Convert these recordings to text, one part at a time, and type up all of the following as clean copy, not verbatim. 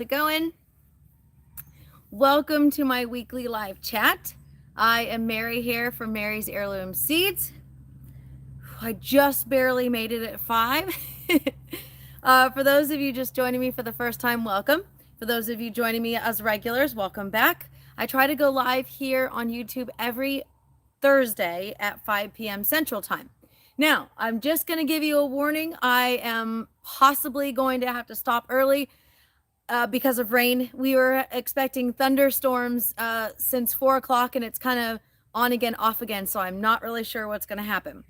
it going? Welcome to my weekly live chat. I am Mary here from Mary's Heirloom Seeds. I just barely made it at 5. For those of you just joining me for the first time, welcome. For those of you joining me as regulars, welcome back. I try to go live here on YouTube every Thursday at 5 p.m. Central Time. Now, I'm just going to give you a warning. I am possibly going to have to stop early because of rain. We were expecting thunderstorms since 4 o'clock, and it's kind of on again, off again, so I'm not really sure what's going to happen.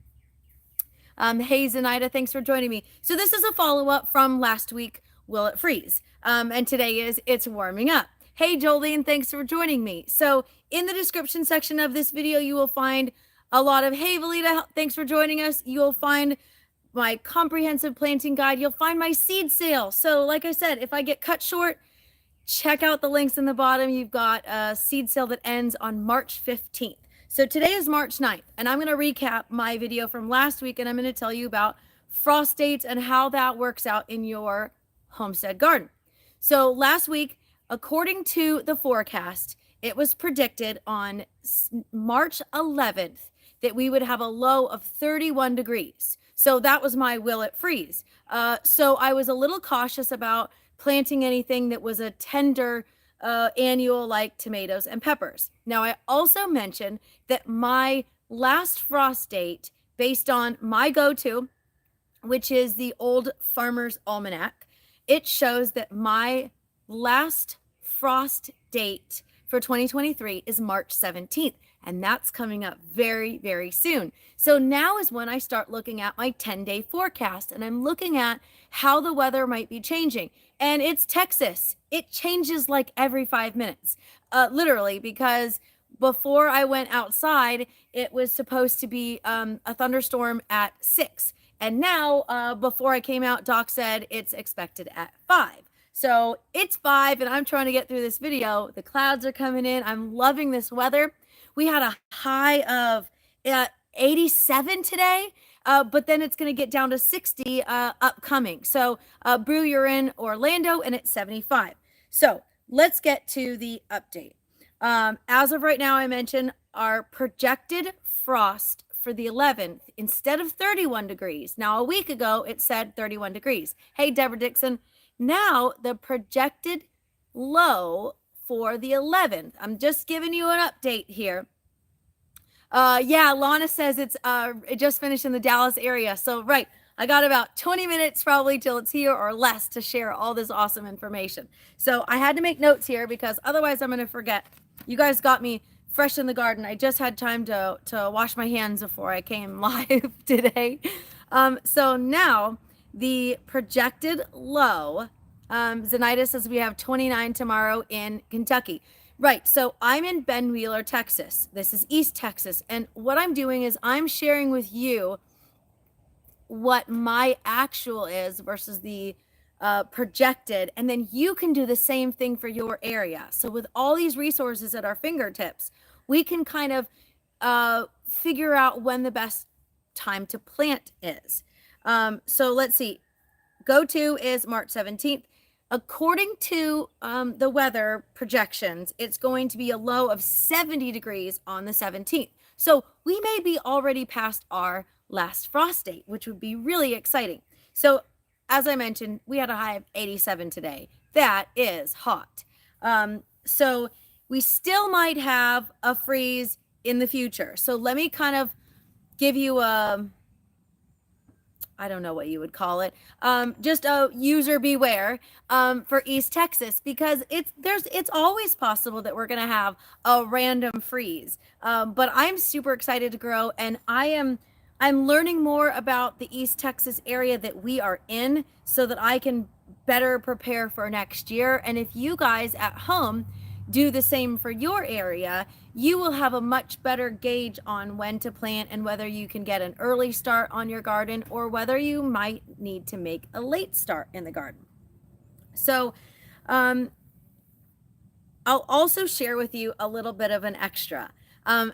Hey, Zenaida, thanks for joining me. So this is a follow-up from last week, Will It Freeze? And today is It's Warming Up. Hey, Jolene, thanks for joining me. So in the description section of this video, you will find a lot of, hey, Valita, thanks for joining us. You'll find my comprehensive planting guide. You'll find my seed sale. So like I said, if I get cut short, check out the links in the bottom. You've got a seed sale that ends on March 15th. So today is March 9th, and I'm going to recap my video from last week, and I'm going to tell you about frost dates and how that works out in your homestead garden. So last week, according to the forecast, it was predicted on March 11th that we would have a low of 31 degrees. So that was my will it freeze. So I was a little cautious about planting anything that was a tender annual like tomatoes and peppers. Now, I also mentioned that my last frost date, based on my go-to, which is the Old Farmer's Almanac, it shows that my last frost date for 2023 is March 17th. And that's coming up very, very soon. So now is when I start looking at my 10-day forecast, and I'm looking at how the weather might be changing. And it's Texas. It changes like every 5 minutes, literally, because before I went outside, it was supposed to be a thunderstorm at 6. And now, before I came out, Doc said it's expected at 5. So it's 5, and I'm trying to get through this video. The clouds are coming in. I'm loving this weather. We had a high of 87 today, but then it's going to get down to 60 upcoming. So Brew, you're in Orlando, and it's 75. So let's get to the update. As of right now, I mentioned our projected frost for the 11th, instead of 31 degrees. Now, a week ago, it said 31 degrees. Hey, Deborah Dixon. Now, the projected low for the 11th. I'm just giving you an update here. Yeah, Lana says it just finished in the Dallas area. So, right, I got about 20 minutes probably till it's here or less to share all this awesome information. So I had to make notes here because otherwise I'm going to forget. You guys got me fresh in the garden. I just had time to wash my hands before I came live today. So now the projected low, Zenaida says we have 29 tomorrow in Kentucky. Right, so I'm in Ben Wheeler, Texas. This is East Texas. And what I'm doing is I'm sharing with you what my actual is versus the projected. And then you can do the same thing for your area. So with all these resources at our fingertips, we can kind of figure out when the best time to plant is. So let's see. Go-to is March 17th. According to the weather projections, it's going to be a low of 70 degrees on the 17th. So we may be already past our last frost date, which would be really exciting. So as I mentioned, we had a high of 87 today. That is hot. So we still might have a freeze in the future. So let me kind of give you a, I don't know what you would call it, just a user beware for East Texas, because it's always possible that we're going to have a random freeze. But I'm super excited to grow, and I'm learning more about the East Texas area that we are in so that I can better prepare for next year. And if you guys at home do the same for your area, you will have a much better gauge on when to plant and whether you can get an early start on your garden or whether you might need to make a late start in the garden. So I'll also share with you a little bit of an extra.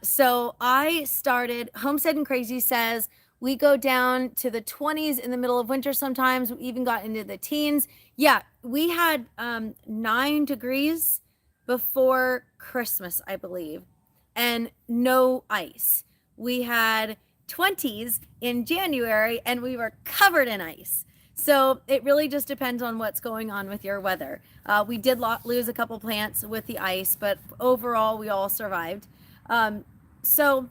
So I started, Homestead and Crazy says, We go down to the 20s in the middle of winter sometimes. We even got into the teens. Yeah, we had 9 degrees before Christmas, I believe, and no ice. We had 20s in January and we were covered in ice. So it really just depends on what's going on with your weather. We did lose a couple plants with the ice, but overall we all survived. So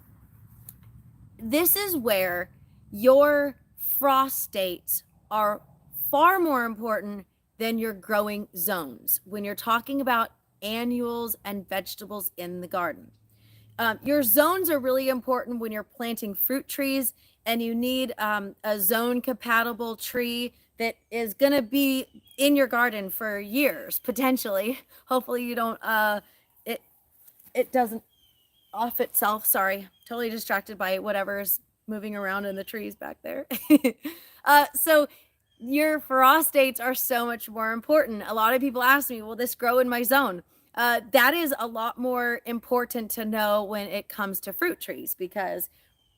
this is where your frost dates are far more important than your growing zones when you're talking about annuals and vegetables in the garden. Your zones are really important when you're planting fruit trees, and you need a zone compatible tree that is going to be in your garden for years, potentially. Hopefully you don't, it doesn't off itself. Sorry, totally distracted by whatever's moving around in the trees back there. So your frost dates are so much more important. A lot of people ask me, will this grow in my zone? That is a lot more important to know when it comes to fruit trees, because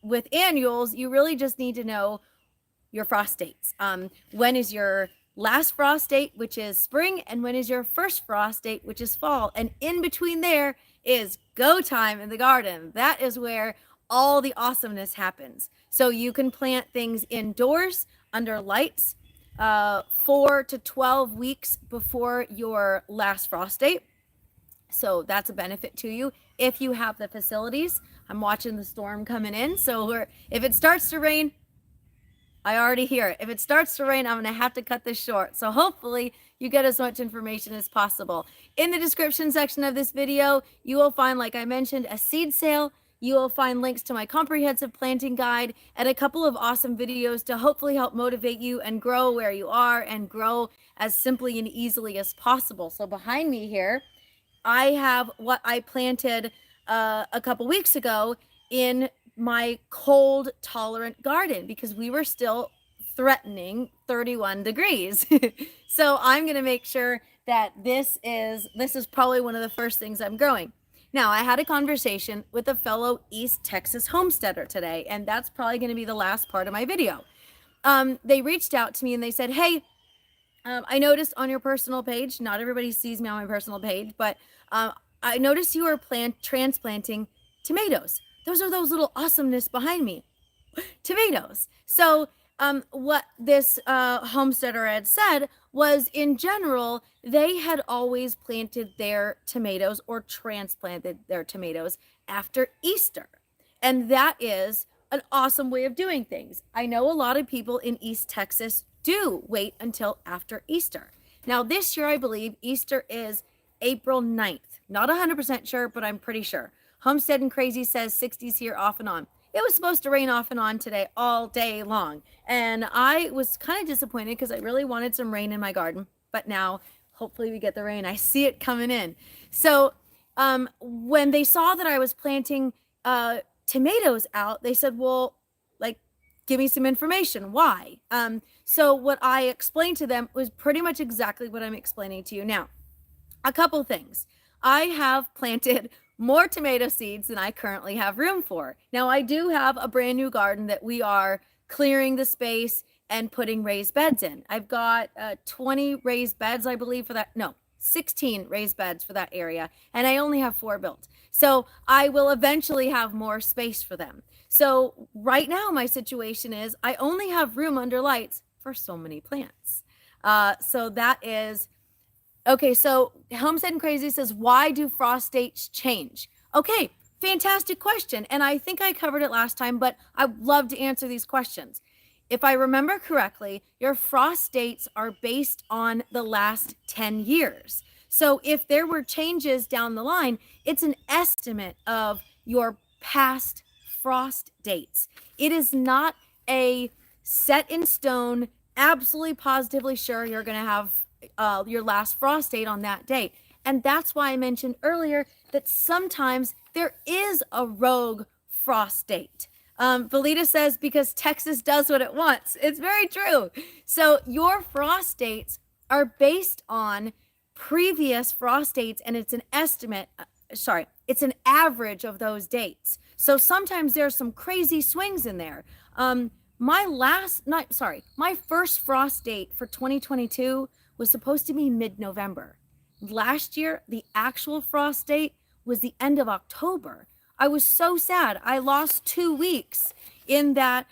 with annuals, you really just need to know your frost dates. When is your last frost date, which is spring, and when is your first frost date, which is fall? And in between there is go time in the garden. That is where all the awesomeness happens. So you can plant things indoors under lights 4 to 12 weeks before your last frost date. So that's a benefit to you if you have the facilities. I'm watching the storm coming in. So if it starts to rain, I already hear it. If it starts to rain, I'm going to have to cut this short. So hopefully you get as much information as possible. In the description section of this video, you will find, like I mentioned, a seed sale. You will find links to my comprehensive planting guide and a couple of awesome videos to hopefully help motivate you and grow where you are and grow as simply and easily as possible. So behind me here, I have what I planted a couple weeks ago in my cold tolerant garden, because we were still threatening 31 degrees. So I'm going to make sure that this is probably one of the first things I'm growing. Now, I had a conversation with a fellow East Texas homesteader today, and that's probably going to be the last part of my video. They reached out to me and they said, hey, I noticed on your personal page, not everybody sees me on my personal page, but I noticed you were transplanting tomatoes. Those are those little awesomeness behind me, tomatoes. So what this homesteader had said was, in general, they had always planted their tomatoes or transplanted their tomatoes after Easter. And that is an awesome way of doing things. I know a lot of people in East Texas do wait until after Easter. Now, this year, I believe Easter is April 9th. Not 100% sure, but I'm pretty sure. Homestead and Crazy says 60s here off and on. It was supposed to rain off and on today all day long. And I was kind of disappointed because I really wanted some rain in my garden. But now, hopefully we get the rain. I see it coming in. So when they saw that I was planting tomatoes out, they said, well, like, give me some information. Why? So what I explained to them was pretty much exactly what I'm explaining to you now. A couple things. I have planted more tomato seeds than I currently have room for. Now, I do have a brand new garden that we are clearing the space and putting raised beds in. I've got 20 raised beds, I believe, for that. No, 16 raised beds for that area, and I only have 4 built. So I will eventually have more space for them. So right now, my situation is I only have room under lights for so many plants. So that is... Okay, so Homestead and Crazy says, why do frost dates change? Okay, fantastic question. And I think I covered it last time, but I'd love to answer these questions. If I remember correctly, your frost dates are based on the last 10 years. So if there were changes down the line, it's an estimate of your past frost dates. It is not a set in stone, absolutely positively sure you're going to have your last frost date on that date. And that's why I mentioned earlier that sometimes there is a rogue frost date. Valita says, because Texas does what it wants. It's very true. So your frost dates are based on previous frost dates, and it's an estimate. It's an average of those dates. So sometimes there's some crazy swings in there. my first frost date for 2022 was supposed to be mid-November. Last year, the actual frost date was the end of October. I was so sad. I lost 2 weeks in that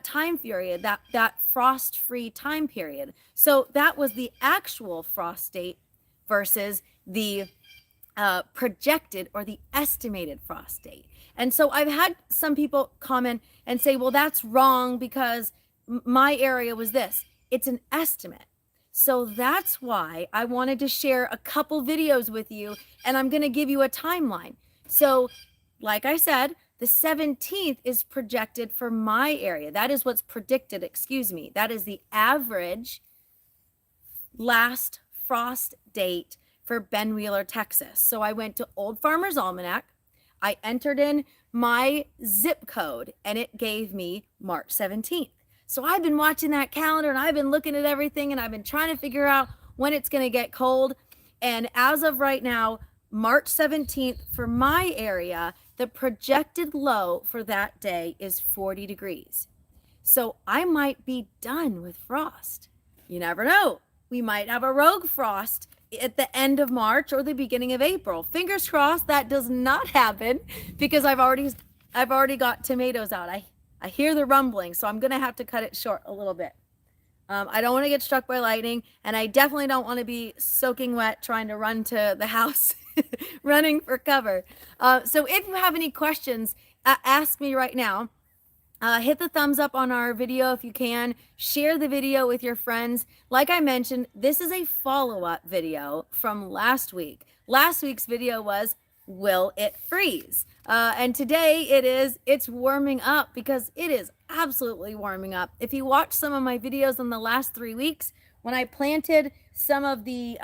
time period, that frost-free time period. So that was the actual frost date versus the projected or the estimated frost date. And so I've had some people comment and say, well, that's wrong because my area was this. It's an estimate. So that's why I wanted to share a couple videos with you, and I'm going to give you a timeline. So, like I said, the 17th is projected for my area. That is what's predicted, excuse me. That is the average last frost date for Ben Wheeler, Texas. So I went to Old Farmer's Almanac. I entered in my zip code and it gave me March 17th. So I've been watching that calendar and I've been looking at everything and I've been trying to figure out when it's going to get cold. And as of right now, March 17th for my area, the projected low for that day is 40 degrees. So I might be done with frost. You never know. We might have a rogue frost at the end of March or the beginning of April. Fingers crossed that does not happen because I've already got tomatoes out. I hear the rumbling, so I'm gonna have to cut it short a little bit. I don't want to get struck by lightning, and I definitely don't want to be soaking wet trying to run to the house, running for cover. So if you have any questions, ask me right now. Hit the thumbs up on our video if you can. Share the video with your friends. Like I mentioned, this is a follow-up video from last week. Last week's video was, will it freeze? And today it's warming up because it is absolutely warming up. If you watch some of my videos in the last 3 weeks, when I planted some of the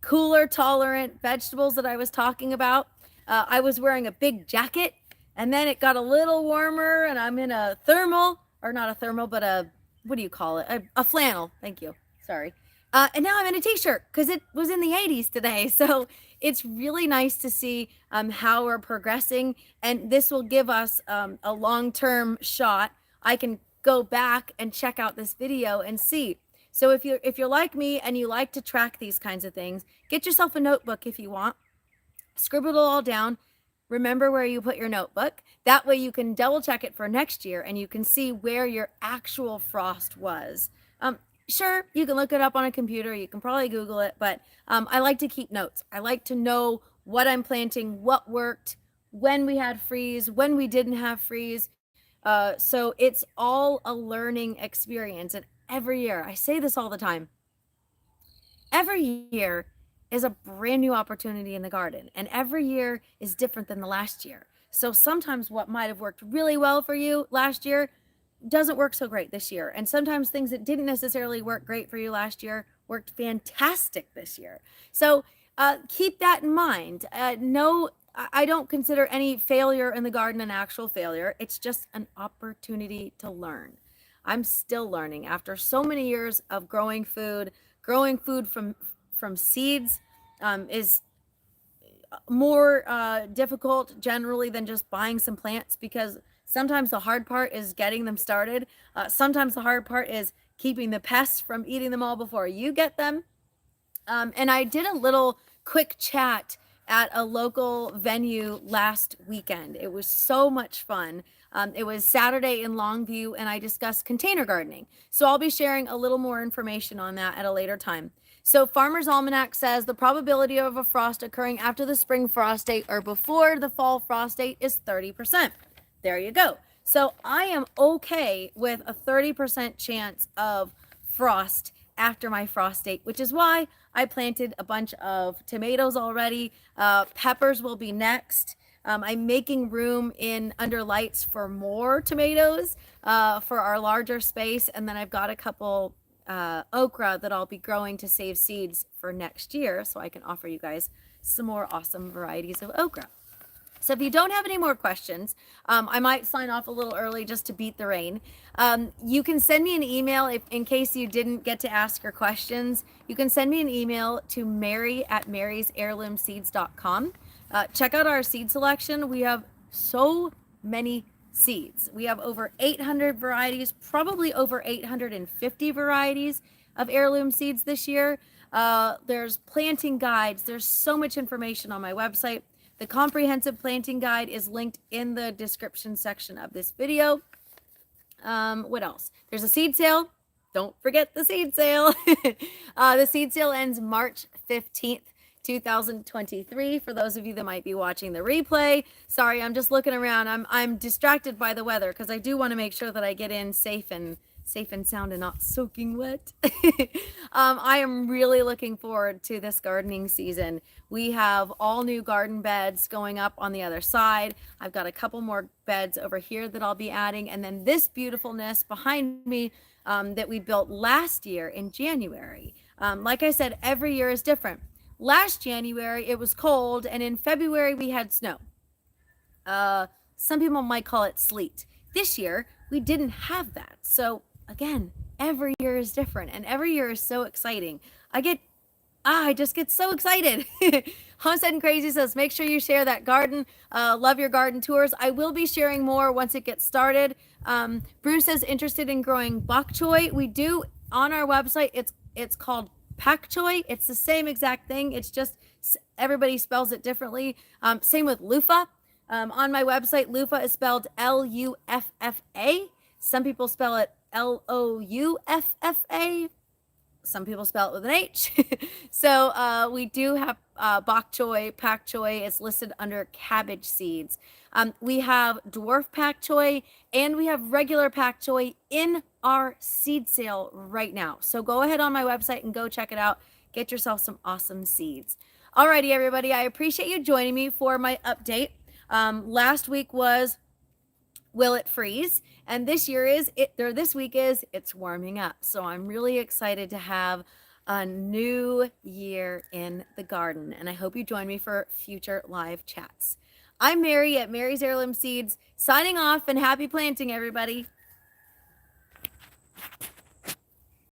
cooler tolerant vegetables that I was talking about, I was wearing a big jacket. And then it got a little warmer and I'm in a thermal, or not a thermal, but what do you call it? A flannel. Thank you. Sorry. And now I'm in a t-shirt because it was in the 80s today. So it's really nice to see how we're progressing. And this will give us a long-term shot. I can go back and check out this video and see. So if you're like me and you like to track these kinds of things, get yourself a notebook if you want. Scribble it all down. Remember where you put your notebook. That way you can double check it for next year and you can see where your actual frost was. Sure, you can look it up on a computer. You can probably Google it, but I like to keep notes. I like to know what I'm planting, what worked, when we had freeze, when we didn't have freeze. So it's all a learning experience. And every year, I say this all the time, every year is a brand new opportunity in the garden. And every year is different than the last year. So sometimes what might have worked really well for you last year doesn't work so great this year. And sometimes things that didn't necessarily work great for you last year worked fantastic this year. So keep that in mind. No, I don't consider any failure in the garden an actual failure. It's just an opportunity to learn. I'm still learning after so many years of growing food from seeds is more difficult generally than just buying some plants, because sometimes the hard part is getting them started. Sometimes the hard part is keeping the pests from eating them all before you get them. And I did a little quick chat at a local venue last weekend. It was so much fun. It was Saturday in Longview, and I discussed container gardening. So I'll be sharing a little more information on that at a later time. So Farmer's Almanac says the probability of a frost occurring after the spring frost date or before the fall frost date is 30%. There you go. So I am okay with a 30% chance of frost after my frost date, which is why I planted a bunch of tomatoes already. Peppers will be next. I'm making room in under lights for more tomatoes for our larger space. And then I've got a couple okra that I'll be growing to save seeds for next year, so I can offer you guys some more awesome varieties of okra. So if you don't have any more questions, I might sign off a little early just to beat the rain. You can send me an email in case you didn't get to ask your questions. You can send me an email to mary@marysheirloomseeds.com. Check out our seed selection. We have so many seeds. We have over 800 varieties, probably over 850 varieties of heirloom seeds this year. There's planting guides. There's so much information on my website. The comprehensive planting guide is linked in the description section of this video. What else? There's a seed sale. Don't forget the seed sale. The seed sale ends March 15th. 2023 for those of you that might be watching the replay. Sorry, I'm just looking around. I'm distracted by the weather because I do want to make sure that I get in safe and sound and not soaking wet. I am really looking forward to this gardening season. We have all new garden beds going up on the other side. I've got a couple more beds over here that I'll be adding, and then this beautifulness behind me that we built last year in January. Like I said, every year is different. Last January, it was cold, and in February, we had snow. Some people might call it sleet. This year, we didn't have that. So again, every year is different, and every year is so exciting. I just get so excited. Homestead and Crazy says, make sure you share that garden. Love your garden tours. I will be sharing more once it gets started. Bruce is interested in growing bok choy. We do on our website. It's called pak choy. It's the same exact thing. It's just everybody spells it differently. Same with loofah. On my website, loofah is spelled L-U-F-F-A. Some people spell it L-O-U-F-F-A. Some people spell it with an H. So we do have bok choy, pak choy. It's listed under cabbage seeds. We have dwarf pak choy and we have regular pak choy in our seed sale right now. So go ahead on my website and go check it out. Get yourself some awesome seeds. Alrighty, everybody. I appreciate you joining me for my update. Last week was will it freeze? And this week is it's warming up. So I'm really excited to have a new year in the garden. And I hope you join me for future live chats. I'm Mary at Mary's Heirloom Seeds, signing off, and happy planting, everybody.